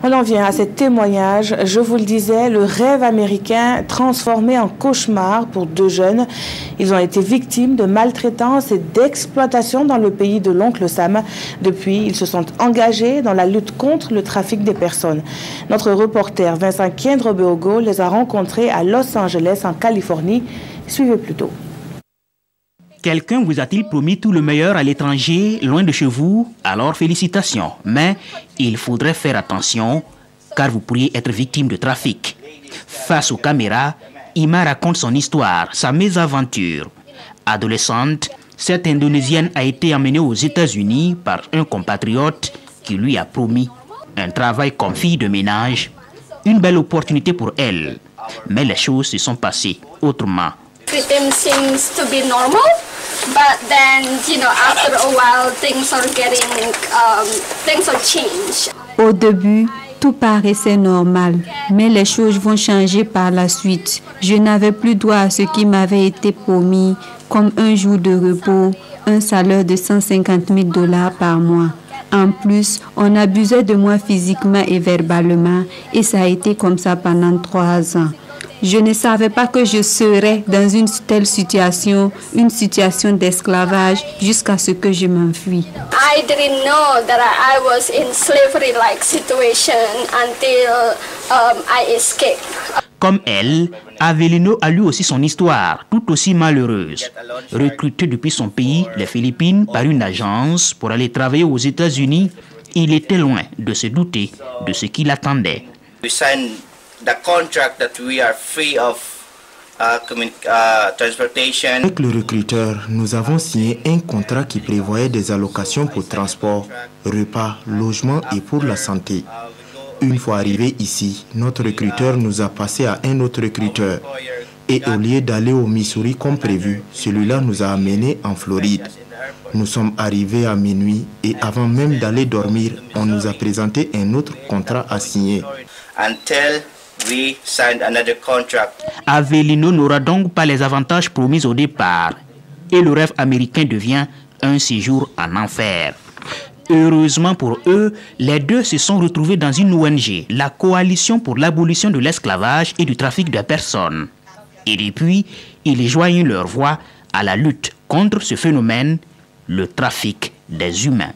On en vient à ces témoignages. Je vous le disais, le rêve américain transformé en cauchemar pour deux jeunes. Ils ont été victimes de maltraitance et d'exploitation dans le pays de l'oncle Sam. Depuis, ils se sont engagés dans la lutte contre le trafic des personnes. Notre reporter Vincent Kiendro-Beogo les a rencontrés à Los Angeles, en Californie. Suivez plutôt. Quelqu'un vous a-t-il promis tout le meilleur à l'étranger, loin de chez vous? Alors félicitations. Mais il faudrait faire attention, car vous pourriez être victime de trafic. Face aux caméras, Ima raconte son histoire, sa mésaventure. Adolescente, cette Indonésienne a été emmenée aux États-Unis par un compatriote qui lui a promis un travail comme fille de ménage. Une belle opportunité pour elle. Mais les choses se sont passées autrement. Everything seems to be normal, but then, after a while, things are changed. Au début, tout paraissait normal, mais les choses vont changer par la suite. Je n'avais plus droit à ce qui m'avait été promis, comme un jour de repos, un salaire de $150,000 par mois. En plus, on abusait de moi physiquement et verbalement, et ça a été comme ça pendant 3 ans. Je ne savais pas que je serais dans une telle situation, une situation d'esclavage, jusqu'à ce que je m'enfuis. I didn't know that I was in slavery-like situation until I escaped. Comme elle, Avelino a lui aussi son histoire, tout aussi malheureuse. Recruté depuis son pays, les Philippines, par une agence pour aller travailler aux États-Unis, il était loin de se douter de ce qui l'attendait. Avec le recruteur, nous avons signé un contrat qui prévoyait des allocations pour transport, repas, logement et pour la santé. Une fois arrivé ici, notre recruteur nous a passé à un autre recruteur. Et au lieu d'aller au Missouri comme prévu, celui-là nous a amenés en Floride. Nous sommes arrivés à minuit et avant même d'aller dormir, on nous a présenté un autre contrat à signer. Avelino n'aura donc pas les avantages promis au départ et le rêve américain devient un séjour en enfer. Heureusement pour eux, les deux se sont retrouvés dans une ONG, la Coalition pour l'abolition de l'esclavage et du trafic de personnes. Et depuis, ils joignent leur voix à la lutte contre ce phénomène, le trafic des humains.